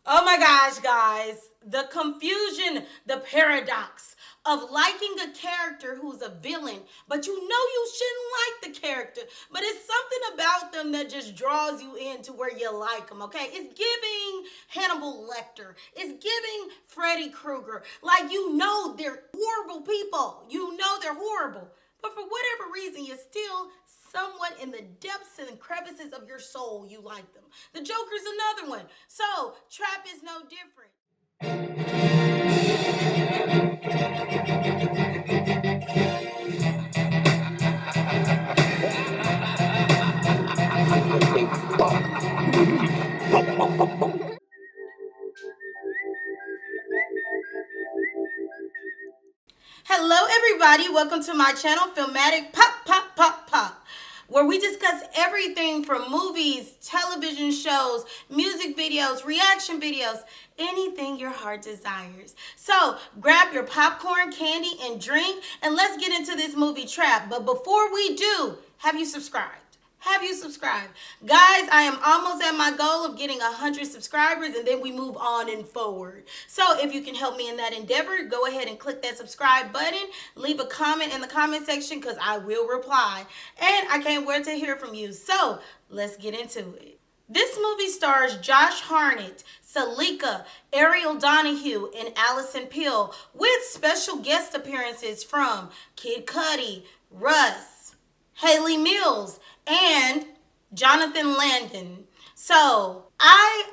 Oh my gosh, guys. The confusion, the paradox of liking a character who's a villain, but you know you shouldn't like the character, but it's something about them that just draws you in to where you like them, okay? It's giving Hannibal Lecter. It's giving Freddy Krueger. Like, you know they're horrible people. You know they're horrible. But for whatever reason, you still somewhat in the depths and crevices of your soul, you like them. The Joker's another one. So, Trap is no different. Hello, everybody. Welcome to my channel, Film-A-Tic Pop, Pop, Pop, Pop, where we discuss everything from movies, television shows, music videos, reaction videos, anything your heart desires. So grab your popcorn, candy, and drink, and let's get into this movie Trap. But before we do, have you subscribed? Have you subscribed? Guys, I am almost at my goal of getting 100 subscribers and then we move on and forward. So if you can help me in that endeavor, go ahead and click that subscribe button. Leave a comment in the comment section because I will reply. And I can't wait to hear from you. So let's get into it. This movie stars Josh Hartnett, Salika, Ariel Donahue, and Allison Pill with special guest appearances from Kid Cudi, Russ, Haley Mills, and Jonathan Landon. So I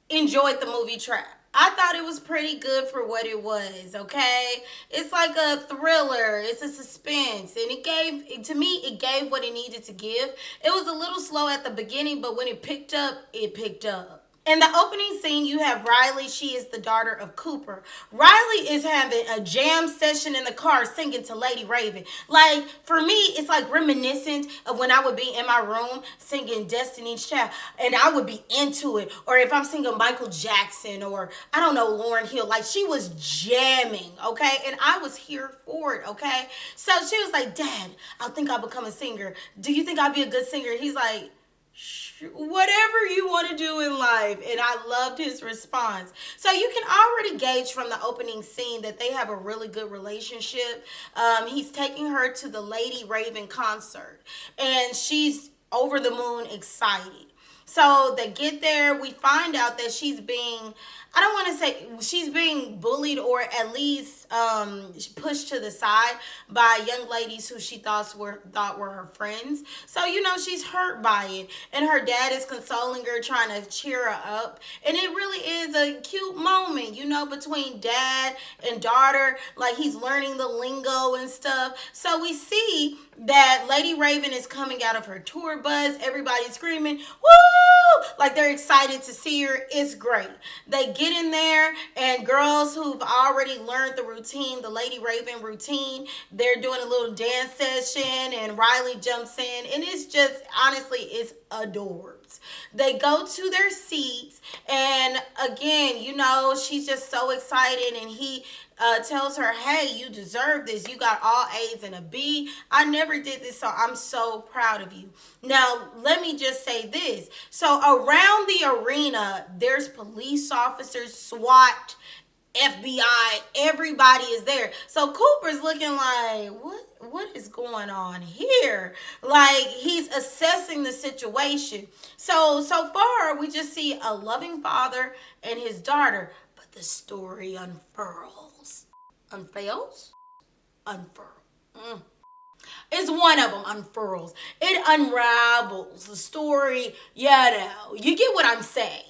enjoyed the movie Trap. I thought it was pretty good for what it was, okay? It's like a thriller, it's a suspense, and to me, it gave what it needed to give. It was a little slow at the beginning, but when it picked up, it picked up. In the opening scene, you have Riley. She is the daughter of Cooper. Riley is having a jam session in the car singing to Lady Raven. Like, for me, it's like reminiscent of when I would be in my room singing Destiny's Child, and I would be into it. Or if I'm singing Michael Jackson or, I don't know, Lauryn Hill. Like, she was jamming, okay? And I was here for it, okay? So she was like, Dad, I think I'll become a singer. Do you think I'll be a good singer? He's like, whatever you want to do in life. And I loved his response. So you can already gauge from the opening scene that they have a really good relationship. He's taking her to the Lady Raven concert and she's over the moon excited. So they get there, we find out that she's being, I don't want to say she's being bullied or at least pushed to the side by young ladies who she thought were her friends. So you know she's hurt by it, and her dad is consoling her, trying to cheer her up, and it really is a cute moment, you know, between dad and daughter. Like he's learning the lingo and stuff. So we see that Lady Raven is coming out of her tour bus. Everybody's screaming, woo! Like they're excited to see her. It's great. They get in there, and girls who've already learned the routine, the Lady Raven routine, they're doing a little dance session, and Riley jumps in, and it's just, honestly, it's adorbs. They go to their seats, and again, you know, she's just so excited, and he tells her, hey, you deserve this. You got all A's and a B. I never did this, so I'm so proud of you. Now, let me just say this. So around the arena, there's police officers, SWAT, FBI, everybody is there. So Cooper's looking like, what is going on here? Like he's assessing the situation. So far we just see a loving father and his daughter, but the story unfurls. Unfurls? Unfurl. It's one of them unfurls. It unravels the story. Yeah, no, you get what I'm saying.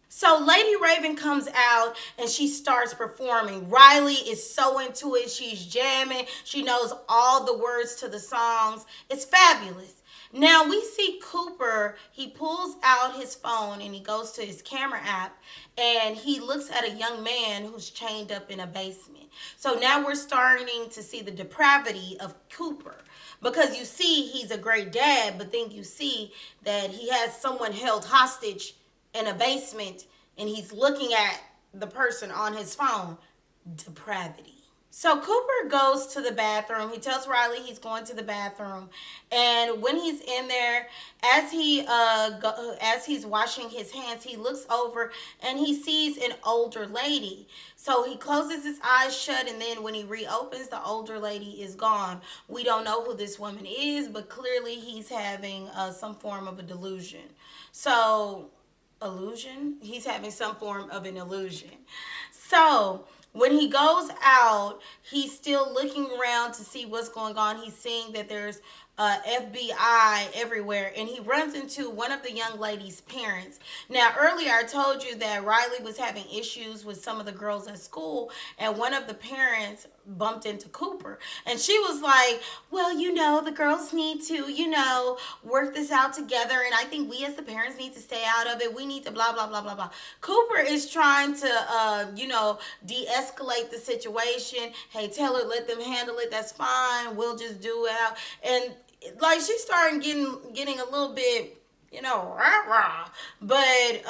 So Lady Raven comes out and she starts performing. Riley is so into it. She's jamming. She knows all the words to the songs. It's fabulous. Now we see Cooper, he pulls out his phone and he goes to his camera app and he looks at a young man who's chained up in a basement. So now we're starting to see the depravity of Cooper, because you see he's a great dad, but then you see that he has someone held hostage in a basement and he's looking at the person on his phone. Depravity. So Cooper goes to the bathroom. He tells Riley he's going to the bathroom, and when he's in there, as he's washing his hands, he looks over and he sees an older lady. So he closes his eyes shut, and then when he reopens, the older lady is gone. We don't know who this woman is, but clearly he's having some form of a delusion. So illusion. He's having some form of an illusion. So when he goes out, he's still looking around to see what's going on. He's seeing that there's FBI everywhere, and he runs into one of the young lady's parents. Now, earlier I told you that Riley was having issues with some of the girls at school, and one of the parents bumped into Cooper, and she was like, well, the girls need to, work this out together, and I think we as the parents need to stay out of it. We need to blah, blah, blah, blah, blah. Cooper is trying to, de-escalate the situation. Hey, tell her, let them handle it. That's fine. We'll just do it out. And like she started getting a little bit, rah rah. But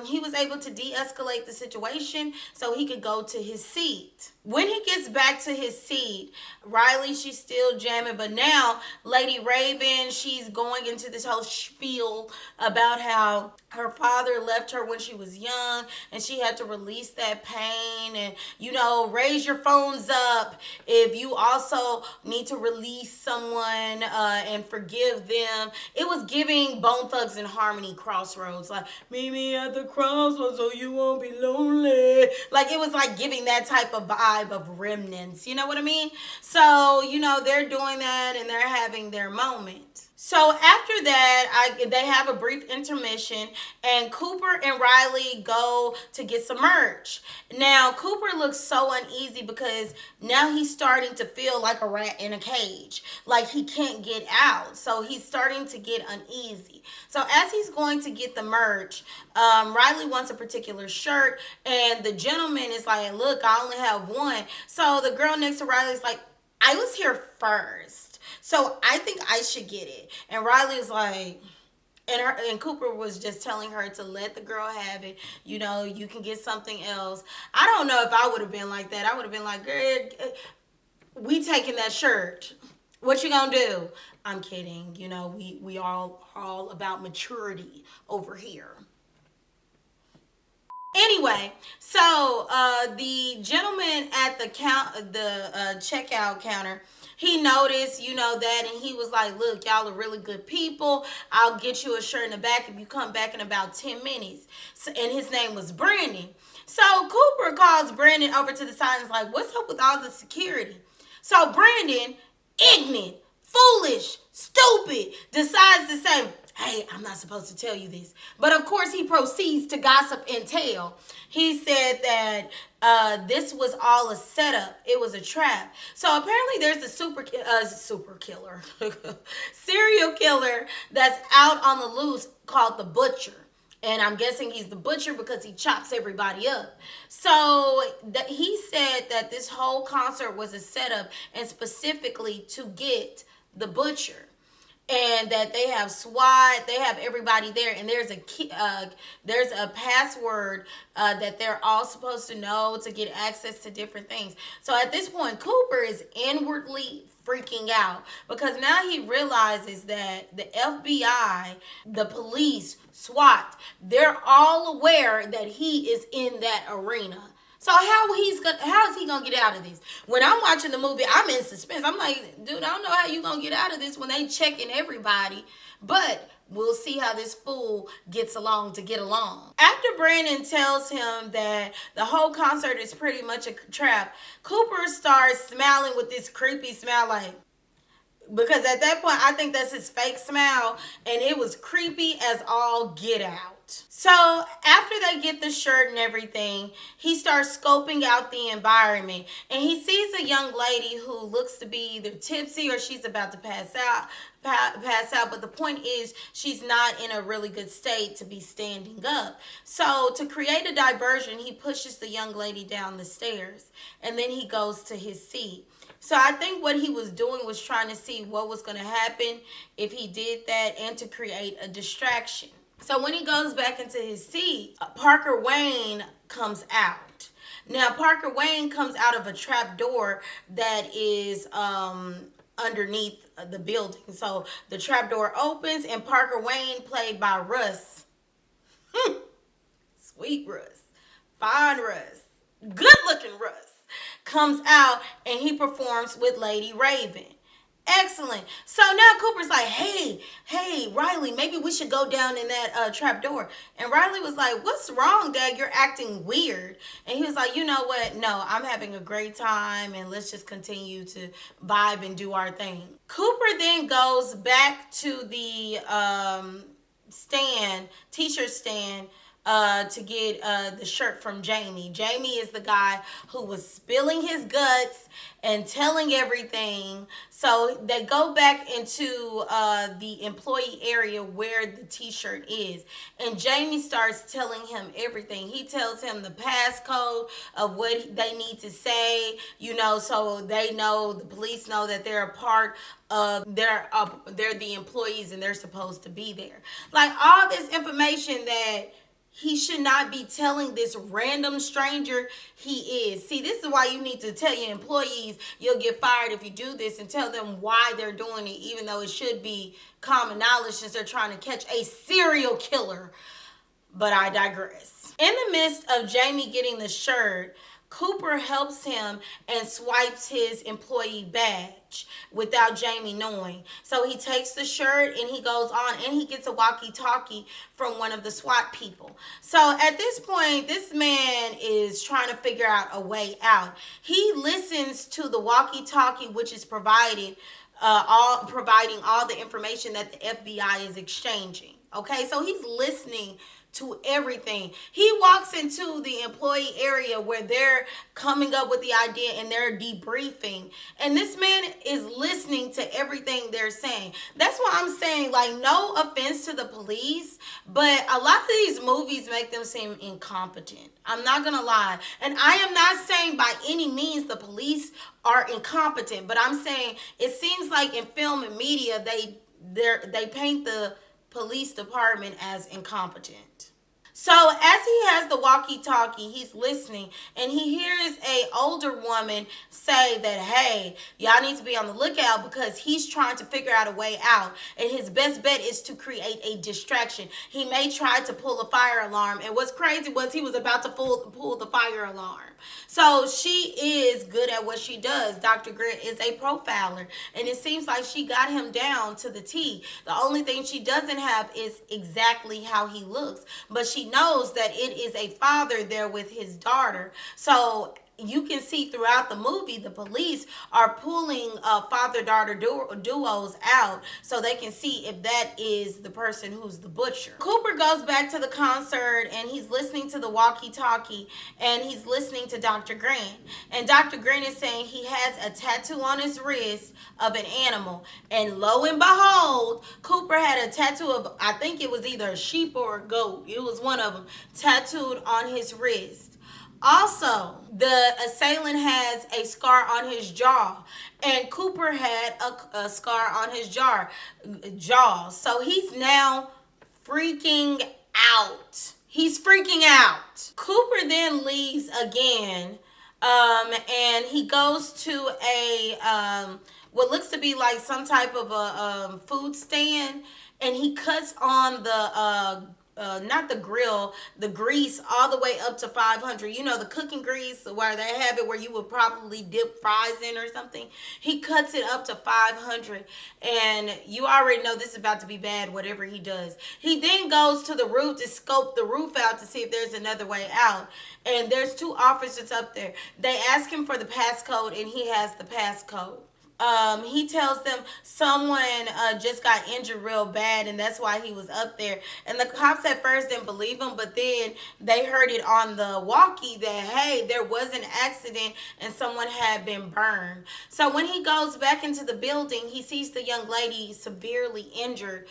he was able to de-escalate the situation so he could go to his seat. When he gets back to his seat, Riley, she's still jamming, but now Lady Raven, she's going into this whole spiel about how her father left her when she was young and she had to release that pain, and raise your phones up if you also need to release someone and forgive them. It was giving Bone Thugs and Harmony Crossroads, like meet me at the crossroads so you won't be lonely. Like it was like giving that type of vibe of Remnants, you know what I mean? So they're doing that and they're having their moment. So after that, they have a brief intermission, and Cooper and Riley go to get some merch. Now, Cooper looks so uneasy because now he's starting to feel like a rat in a cage. Like he can't get out. So he's starting to get uneasy. So as he's going to get the merch, Riley wants a particular shirt, and the gentleman is like, look, I only have one. So the girl next to Riley is like, I was here first, so I think I should get it. And Riley is like, and Cooper was just telling her to let the girl have it. You can get something else. I don't know if I would have been like that. I would have been like, girl, we taking that shirt. What you gonna do? I'm kidding. We all about maturity over here. Anyway, so the gentleman at the checkout counter, he noticed, that, and he was like, look, y'all are really good people. I'll get you a shirt in the back if you come back in about 10 minutes. So, and his name was Brandon. So Cooper calls Brandon over to the side and is like, what's up with all the security? So Brandon, ignorant, foolish, stupid, decides to say, hey, I'm not supposed to tell you this. But of course he proceeds to gossip and tell. He said that this was all a setup. It was a trap. So apparently there's a serial killer that's out on the loose called the Butcher. And I'm guessing he's the butcher because he chops everybody up. So he said that this whole concert was a setup, and specifically to get the Butcher. And that they have SWAT, they have everybody there, and there's a password that they're all supposed to know to get access to different things. So at this point, Cooper is inwardly freaking out because now he realizes that the FBI, the police, SWAT, they're all aware that he is in that arena. So how is he gonna get out of this? When I'm watching the movie, I'm in suspense. I'm like, dude, I don't know how you gonna get out of this when they checking everybody. But we'll see how this fool gets along to get along. After Brandon tells him that the whole concert is pretty much a trap, Cooper starts smiling with this creepy smile, like, because at that point, I think that's his fake smile, and it was creepy as all get out. So after they get the shirt and everything, he starts scoping out the environment, and he sees a young lady who looks to be either tipsy or she's about to pass out. But the point is, she's not in a really good state to be standing up. So to create a diversion, he pushes the young lady down the stairs, and then he goes to his seat. So I think what he was doing was trying to see what was going to happen if he did that, and to create a distraction. So when he goes back into his seat, Parker Wayne comes out. Now Parker Wayne comes out of a trap door that is underneath the building. So the trap door opens and Parker Wayne, played by Russ, sweet Russ, fine Russ, good looking Russ, comes out and he performs with Lady Raven. Excellent. So now Cooper's like, hey, Riley, maybe we should go down in that trap door. And Riley was like, what's wrong, Dad? You're acting weird. And he was like, you know what? No, I'm having a great time and let's just continue to vibe and do our thing. Cooper then goes back to the t-shirt stand, to get the shirt from Jamie. Jamie is the guy who was spilling his guts and telling everything. So they go back into the employee area where the t-shirt is. And Jamie starts telling him everything. He tells him the passcode of what they need to say, so they know, the police know that they're a part of, they're the employees and they're supposed to be there. Like all this information that he should not be telling this random stranger he is. See, this is why you need to tell your employees you'll get fired if you do this, and tell them why they're doing it, even though it should be common knowledge since they're trying to catch a serial killer. But I digress. In the midst of Jamie getting the shirt, Cooper helps him and swipes his employee badge without Jamie knowing. So he takes the shirt and he goes on and he gets a walkie-talkie from one of the SWAT people. So at this point, this man is trying to figure out a way out. He listens to the walkie-talkie, which is providing all the information that the FBI is exchanging. Okay, so he's listening to everything. He walks into the employee area where they're coming up with the idea and they're debriefing. And this man is listening to everything they're saying. That's why I'm saying, like, no offense to the police, but a lot of these movies make them seem incompetent. I'm not gonna lie. And I am not saying by any means the police are incompetent, but I'm saying it seems like in film and media, they paint the police department as incompetent. So as he has the walkie-talkie, he's listening, and he hears a older woman say that, hey, y'all need to be on the lookout because he's trying to figure out a way out, and his best bet is to create a distraction. He may try to pull a fire alarm, and what's crazy was he was about to pull the fire alarm. So she is good at what she does. Dr. Grant is a profiler, and it seems like she got him down to the T. The only thing she doesn't have is exactly how he looks, but she knows that it is a father there with his daughter. So you can see throughout the movie, the police are pulling father-daughter duos out so they can see if that is the person who's the butcher. Cooper goes back to the concert and he's listening to the walkie-talkie and he's listening to Dr. Grant. And Dr. Grant is saying he has a tattoo on his wrist of an animal. And lo and behold, Cooper had a tattoo of, I think it was either a sheep or a goat. It was one of them, tattooed on his wrist. Also, the assailant has a scar on his jaw, and Cooper had a scar on his jaw. So he's now freaking out. He's freaking out. Cooper then leaves again, and he goes to a what looks to be like some type of a food stand, and he cuts on the not the grill, the grease all the way up to 500. You know, the cooking grease where they have it where you would probably dip fries in or something. He cuts it up to 500. And you already know this is about to be bad, whatever he does. He then goes to the roof to scope the roof out to see if there's another way out. And there's two officers up there. They ask him for the passcode and he has the passcode. He tells them someone just got injured real bad and that's why he was up there. And the cops at first didn't believe him, but then they heard it on the walkie that, hey, there was an accident and someone had been burned. So when he goes back into the building, he sees the young lady severely injured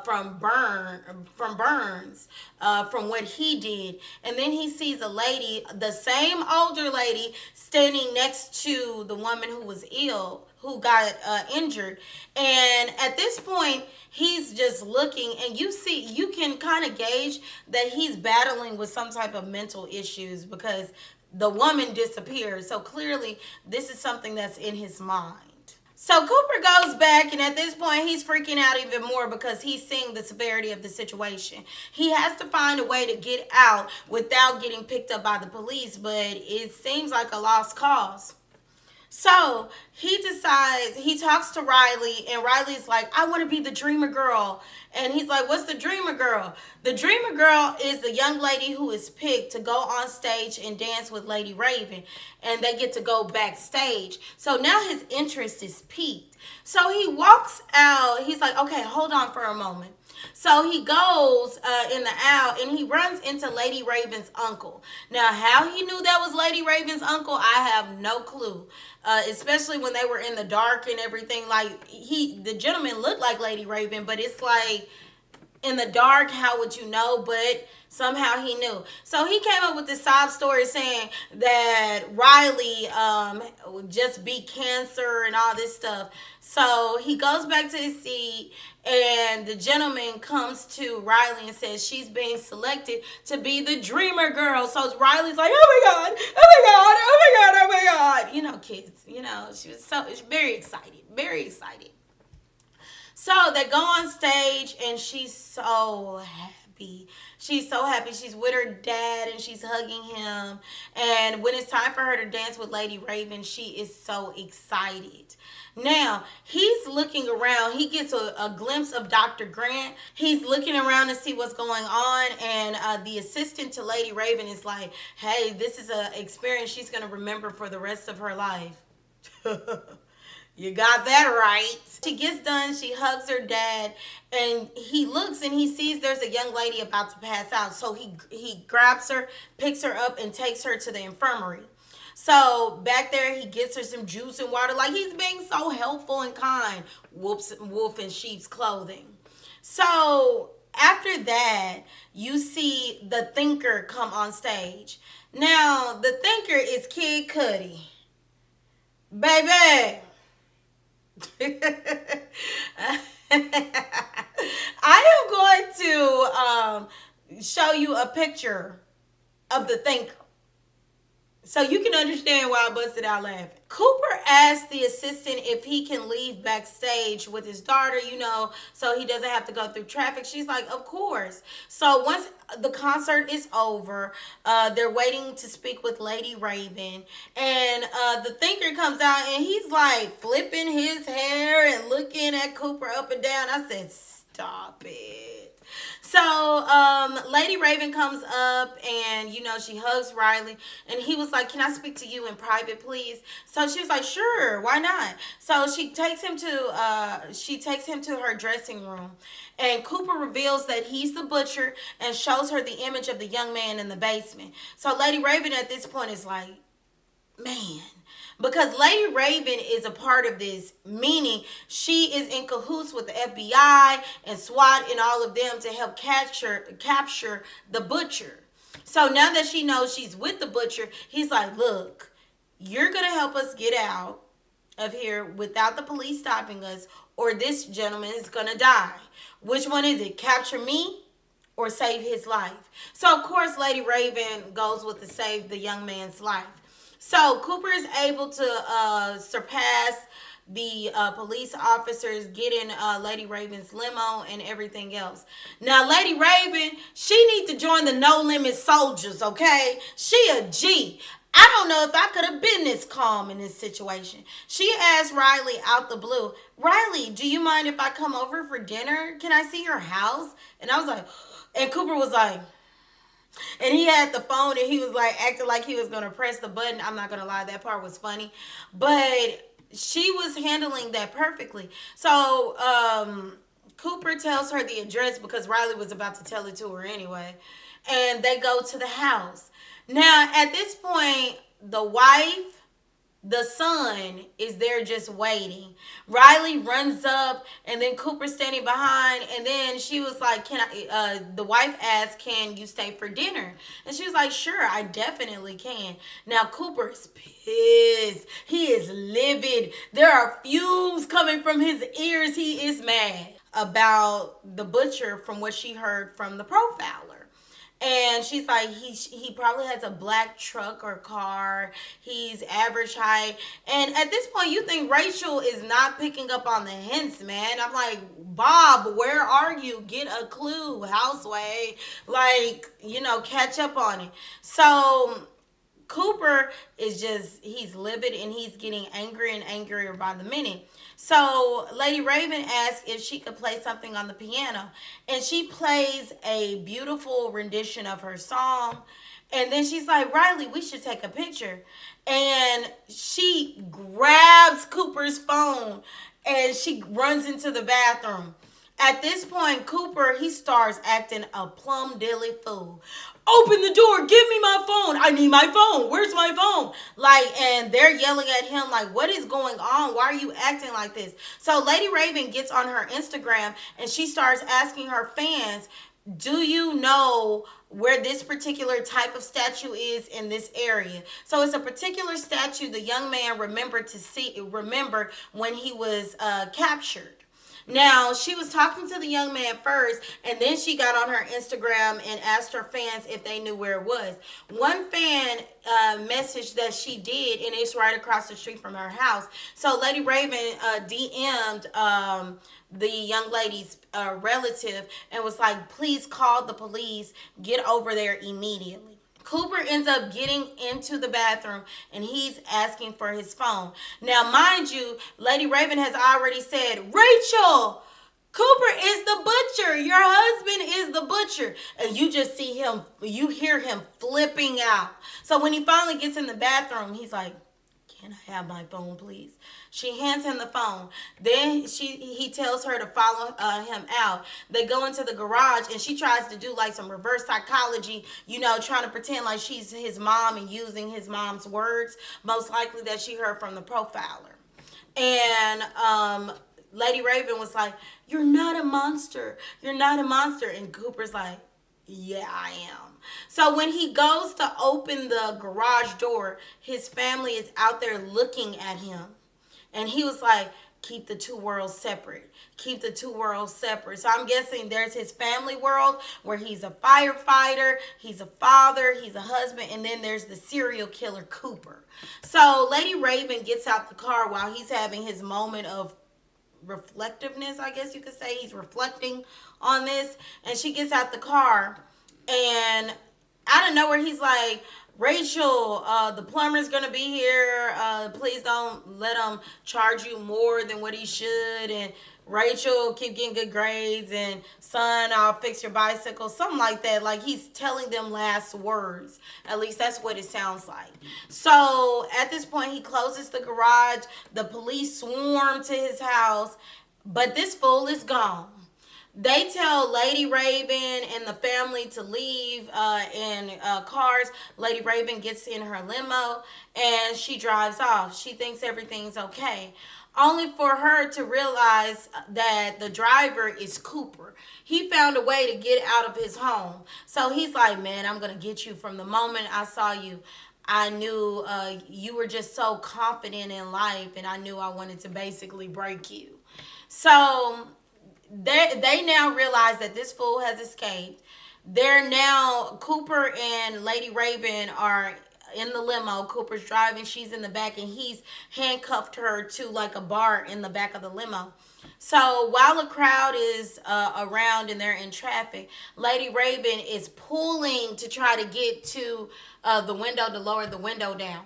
from burns from what he did. And then he sees a lady, the same older lady, standing next to the woman who was ill, who got injured. And at this point, he's just looking, and you can kind of gauge that he's battling with some type of mental issues because the woman disappears. So clearly, this is something that's in his mind. So Cooper goes back, and at this point, he's freaking out even more because he's seeing the severity of the situation. He has to find a way to get out without getting picked up by the police, but it seems like a lost cause. So he talks to Riley, and Riley's like, I want to be the dreamer girl. And he's like, what's the dreamer girl? The dreamer girl is the young lady who is picked to go on stage and dance with Lady Raven. And they get to go backstage. So now his interest is piqued. So he walks out. He's like, okay, hold on for a moment. So he goes in the aisle and he runs into Lady Raven's uncle. Now, how he knew that was Lady Raven's uncle, I have no clue. Especially when they were in the dark and everything. Like, the gentleman looked like Lady Raven, but it's like, in the dark, how would you know? But somehow he knew. So he came up with this sob story saying that Riley just beat cancer and all this stuff. So he goes back to his seat, and the gentleman comes to Riley and says she's being selected to be the dreamer girl. So Riley's like, oh my God, oh my God, oh my God, oh my God. You know, kids, she was very excited, very excited. So they go on stage, and she's so happy. She's so happy. She's with her dad, and she's hugging him. And when it's time for her to dance with Lady Raven, she is so excited. Now, he's looking around. He gets a glimpse of Dr. Grant. He's looking around to see what's going on. And the assistant to Lady Raven is like, hey, this is an experience she's going to remember for the rest of her life. You got that right. She gets done. She hugs her dad, and he looks and he sees there's a young lady about to pass out. So he grabs her, picks her up, and takes her to the infirmary. So back there, he gets her some juice and water. Like, he's being so helpful and kind. Wolf in sheep's clothing. So after that, you see the Thinker come on stage. Now, the Thinker is Kid Cudi. Baby. I am going to show you a picture of the Thinker so you can understand why I busted out laughing. Cooper asked the assistant if he can leave backstage with his daughter, so he doesn't have to go through traffic. She's like, of course. So once the concert is over, they're waiting to speak with Lady Raven. And the Thinker comes out, and he's like flipping his hair and looking at Cooper up and down. I said, stop it. So Lady Raven comes up, and she hugs Riley, and he was like, can I speak to you in private, please? So she was like, sure, why not? So she takes him to her dressing room, and Cooper reveals that he's the butcher and shows her the image of the young man in the basement. So Lady Raven at this point is like, man, because Lady Raven is a part of this, meaning she is in cahoots with the FBI and SWAT and all of them to help capture the butcher. So now that she knows she's with the butcher, he's like, look, you're going to help us get out of here without the police stopping us, or this gentleman is going to die. Which one is it? Capture me or save his life? So, of course, Lady Raven goes with the save the young man's life. So Cooper is able to surpass the police officers, getting Lady Raven's limo and everything else. Now, Lady Raven, she needs to join the No Limit Soldiers, okay? She a G. I don't know if I could have been this calm in this situation. She asked Riley out the blue, Riley, do you mind if I come over for dinner? Can I see your house? And I was like, and Cooper was like, and he had the phone, and he was like acting like he was going to press the button. I'm not going to lie, that part was funny. But she was handling that perfectly. So Cooper tells her the address because Riley was about to tell it to her anyway. And they go to the house. Now, at this point, the wife, the son is there just waiting. Riley runs up, and then Cooper's standing behind, and then she was like, the wife asked, can you stay for dinner? And she was like, sure, I definitely can. Now, Cooper is pissed. He is livid. There are fumes coming from his ears. He is mad about the butcher from what she heard from the profiler. And she's like, he probably has a black truck or car. He's average height. And at this point, you think Rachel is not picking up on the hints, man. I'm like, Bob, where are you? Get a clue, houseway. Like, catch up on it. So Cooper is just, he's livid and he's getting angrier and angrier by the minute. So Lady Raven asked if she could play something on the piano. And she plays a beautiful rendition of her song. And then she's like, Riley, we should take a picture. And she grabs Cooper's phone and she runs into the bathroom. At this point, Cooper, he starts acting a plum dilly fool. Open the door, give me my phone. I need my phone. Where's my phone? Like, and they're yelling at him like, what is going on? Why are you acting like this? So Lady Raven gets on her Instagram and she starts asking her fans, do you know where this particular type of statue is in this area? So it's a particular statue the young man remember when he was captured. Now, she was talking to the young man first, and then she got on her Instagram and asked her fans if they knew where it was. One fan messaged that she did, and it's right across the street from her house. So Lady Raven DM'd the young lady's relative and was like, please call the police, get over there immediately. Cooper ends up getting into the bathroom and he's asking for his phone. Now, mind you, Lady Raven has already said, Rachel, Cooper is the butcher. Your husband is the butcher. And you just see him, you hear him flipping out. So when he finally gets in the bathroom, he's like, can I have my phone, please? She hands him the phone. Then he tells her to follow him out. They go into the garage and she tries to do like some reverse psychology, trying to pretend like she's his mom and using his mom's words, most likely that she heard from the profiler. And Lady Raven was like, you're not a monster. You're not a monster. And Cooper's like, yeah, I am. So when he goes to open the garage door, his family is out there looking at him. And he was like, keep the two worlds separate. Keep the two worlds separate. So I'm guessing there's his family world where he's a firefighter, he's a father, he's a husband, and then there's the serial killer Cooper. So Lady Raven gets out the car while he's having his moment of reflectiveness, I guess you could say. He's reflecting on this. And she gets out the car and out of nowhere he's like, Rachel, the plumber's gonna be here. Please don't let him charge you more than what he should. And Rachel, keep getting good grades. And son, I'll fix your bicycle. Something like that. Like he's telling them last words. At least that's what it sounds like. So at this point, he closes the garage. The police swarm to his house. But this fool is gone. They tell Lady Raven and the family to leave in cars. Lady Raven gets in her limo and she drives off. She thinks everything's okay. Only for her to realize that the driver is Cooper. He found a way to get out of his home. So he's like, man, I'm going to get you. From the moment I saw you, I knew you were just so confident in life, and I knew I wanted to basically break you. So they now realize that this fool has escaped. They're now, Cooper and Lady Raven are in the limo. Cooper's driving, she's in the back, and he's handcuffed her to like a bar in the back of the limo. So while the crowd is around and they're in traffic, Lady Raven is pulling to try to get to the window to lower the window down.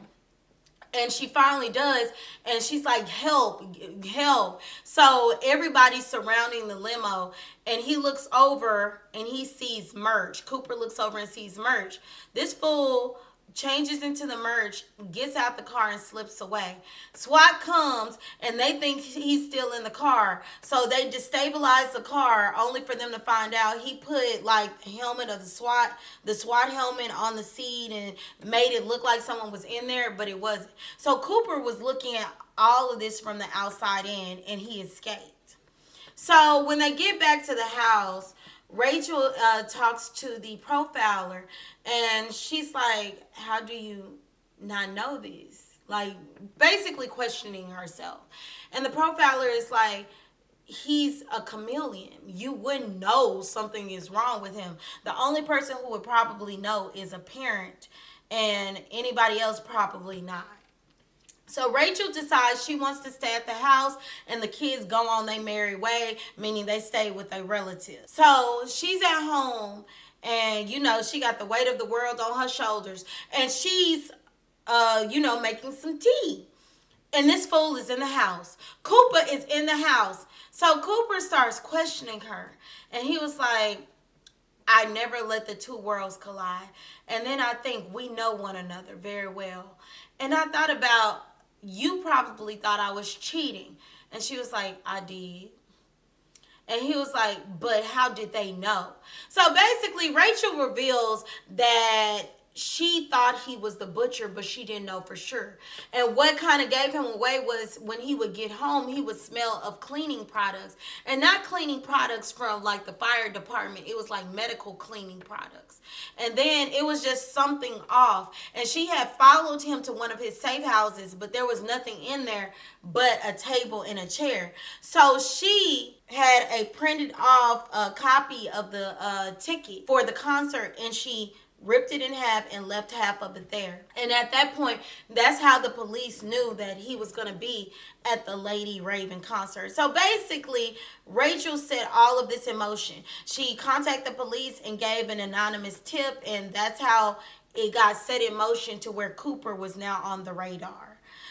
And she finally does, and she's like, help, help. So everybody's surrounding the limo, and he looks over and he sees merch. Cooper looks over and sees merch. This fool changes into the merch, gets out the car and slips away. SWAT comes and they think he's still in the car. So they destabilize the car only for them to find out he put like the helmet of the SWAT helmet on the seat and made it look like someone was in there, but it wasn't. So Cooper was looking at all of this from the outside in and he escaped. So when they get back to the house, Rachel talks to the profiler and she's like, how do you not know this? Like basically questioning herself. And the profiler is like, he's a chameleon. You wouldn't know something is wrong with him. The only person who would probably know is a parent, and anybody else probably not. So Rachel decides she wants to stay at the house, and the kids go on their merry way, meaning they stay with their relatives. So she's at home, and she got the weight of the world on her shoulders, and she's making some tea. And this fool is in the house. Cooper is in the house. So Cooper starts questioning her. And he was like, I never let the two worlds collide. And then I think we know one another very well. And I thought about, you probably thought I was cheating. And she was like, I did. And he was like, but how did they know? So basically, Rachel reveals that she thought he was the butcher, but she didn't know for sure. And what kind of gave him away was when he would get home, he would smell of cleaning products. And not cleaning products from like the fire department. It was like medical cleaning products. And then it was just something off. And she had followed him to one of his safe houses, but there was nothing in there but a table and a chair. So she had a printed off copy of the ticket for the concert, and she ripped it in half and left half of it there. And at that point, that's how the police knew that he was going to be at the Lady Raven concert. So basically, Rachel set all of this in motion. She contacted the police and gave an anonymous tip, and that's how it got set in motion to where Cooper was now on the radar.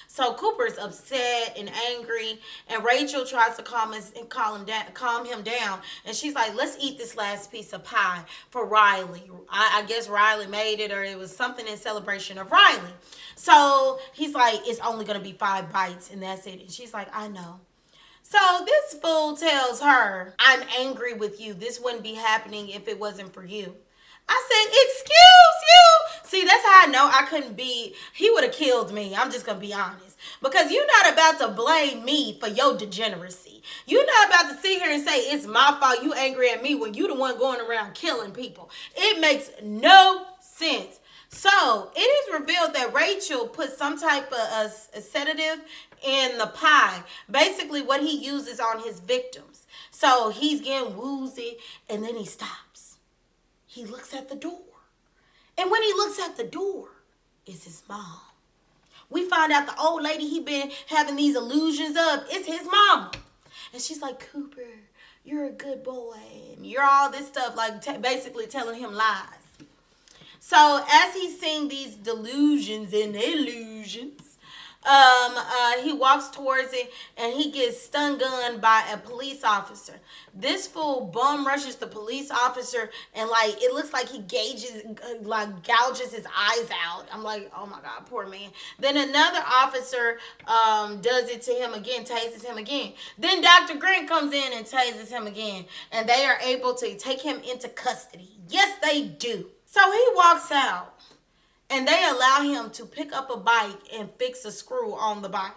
So Cooper's upset and angry, and Rachel tries to calm him down. And she's like, let's eat this last piece of pie for Riley. I guess Riley made it, or it was something in celebration of Riley. So he's like, it's only going to be 5 bites, and that's it. And she's like, I know. So this fool tells her, I'm angry with you. This wouldn't be happening if it wasn't for you. I said, excuse you? See, that's how I know I couldn't be. He would have killed me. I'm just going to be honest. Because you're not about to blame me for your degeneracy. You're not about to sit here and say, it's my fault you angry at me when you the one going around killing people. It makes no sense. So it is revealed that Rachel put some type of a sedative in the pie. Basically what he uses on his victims. So he's getting woozy, and then he stops. He looks at the door. And when he looks at the door, it's his mom. We find out the old lady he been having these illusions of, it's his mama. And she's like, Cooper, you're a good boy. And you're all this stuff, like basically telling him lies. So as he's seeing these delusions and illusions, he walks towards it, and he gets stun gunned by a police officer. This fool bum rushes the police officer, and like it looks like he gouges his eyes out. I'm like, oh my God, poor man. Then another officer does it to him again, tases him again. Then Dr. Grant comes in and tases him again, and they are able to take him into custody. Yes, they do. So he walks out. And they allow him to pick up a bike and fix a screw on the bike.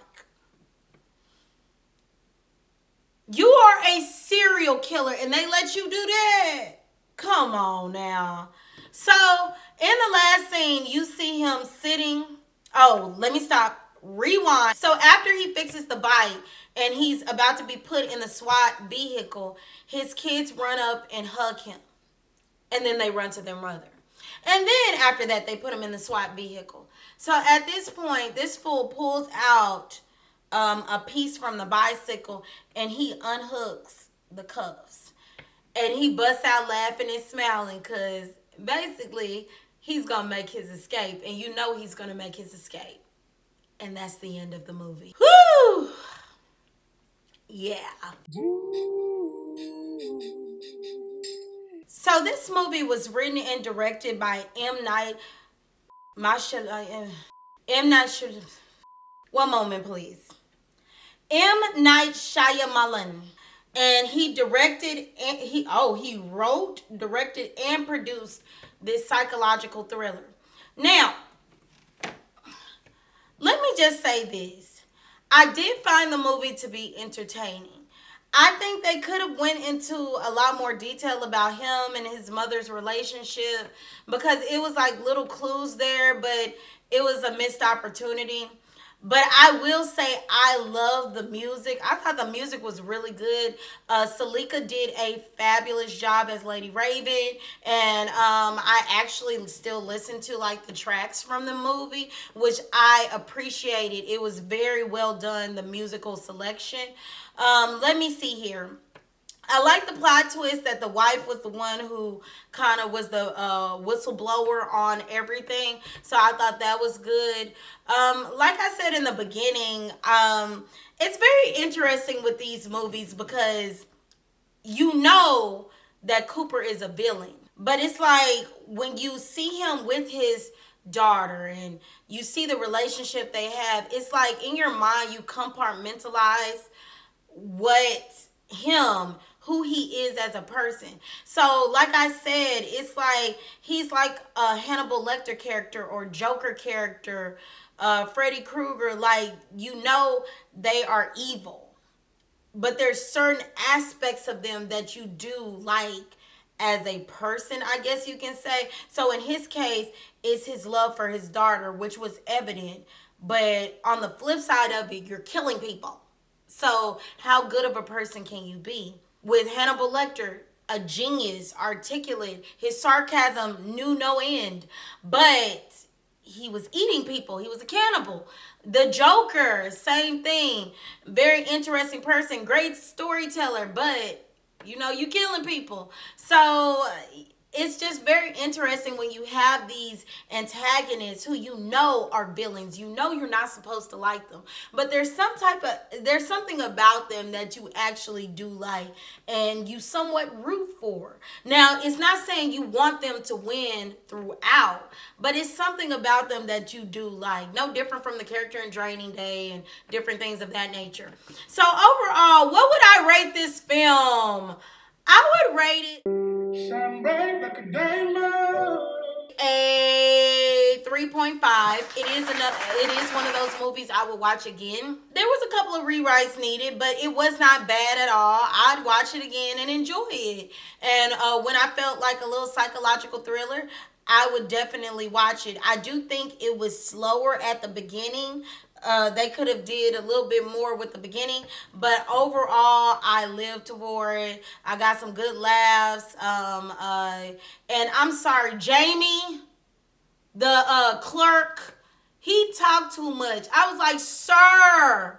You are a serial killer and they let you do that? Come on now. So in the last scene, you see him sitting. Oh, let me stop. Rewind. So after he fixes the bike and he's about to be put in the SWAT vehicle, his kids run up and hug him. And then they run to their mother. And then after that, they put him in the SWAT vehicle. So at this point, this fool pulls out a piece from the bicycle, and he unhooks the cuffs. And he busts out laughing and smiling because basically he's going to make his escape. And you know he's going to make his escape. And that's the end of the movie. Whew! Yeah. So this movie was written and directed by M. Night Shyamalan. One moment, please. M. Night Shyamalan. And he directed, and he wrote, directed, and produced this psychological thriller. Now, let me just say this. I did find the movie to be entertaining. I think they could have went into a lot more detail about him and his mother's relationship because it was like little clues there, but it was a missed opportunity. But I will say I love the music. I thought the music was really good. Salika did a fabulous job as Lady Raven, and I actually still listen to like the tracks from the movie, which I appreciated. It was very well done, the musical selection. Let me see here. I like the plot twist that the wife was the one who kind of was the whistleblower on everything. So I thought that was good. Like I said in the beginning, it's very interesting with these movies because you know that Cooper is a villain. But it's like when you see him with his daughter and you see the relationship they have, it's like in your mind you compartmentalize what him who he is as a person. So like I said, it's like he's like a Hannibal Lecter character or Joker character, Freddy Krueger. Like, you know, they are evil, but there's certain aspects of them that you do like as a person, I guess you can say. So in his case, it's his love for his daughter, which was evident. But on the flip side of it, you're killing people. So how good of a person can you be? With Hannibal Lecter, a genius, articulate, his sarcasm knew no end, but he was eating people. He was a cannibal. The Joker, same thing. Very interesting person, great storyteller, but you know, you killing people. So it's just very interesting when you have these antagonists who you know are villains. You know you're not supposed to like them, but there's something about them that you actually do like and you somewhat root for. Now, it's not saying you want them to win throughout, but it's something about them that you do like. No different from the character in Draining Day and different things of that nature. So overall, what would I rate this film? I would rate it shine bright like a diamond. A 3.5. It is one of those movies I would watch again. There was a couple of rewrites needed, but it was not bad at all. I'd watch it again and enjoy it. And when I felt like a little psychological thriller, I would definitely watch it. I do think it was slower at the beginning. They could have did a little bit more with the beginning, but overall, I lived for it. I got some good laughs. And I'm sorry, Jamie, the clerk, he talked too much. I was like, sir.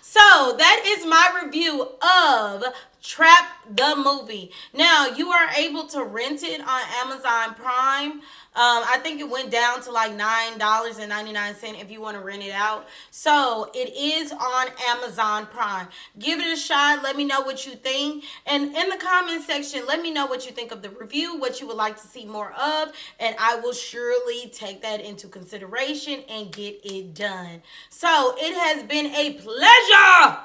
So that is my review of Trap the movie. Now, you are able to rent it on Amazon Prime. I think it went down to like $9.99 if you want to rent it out. So it is on Amazon Prime. Give it a shot. Let me know what you think. And in the comment section, let me know what you think of the review, what you would like to see more of. And I will surely take that into consideration and get it done. So it has been a pleasure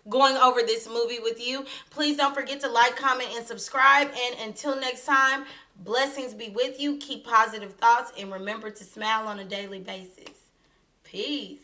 going over this movie with you. Please don't forget to like, comment, and subscribe. And until next time, blessings be with you. Keep positive thoughts and remember to smile on a daily basis. Peace.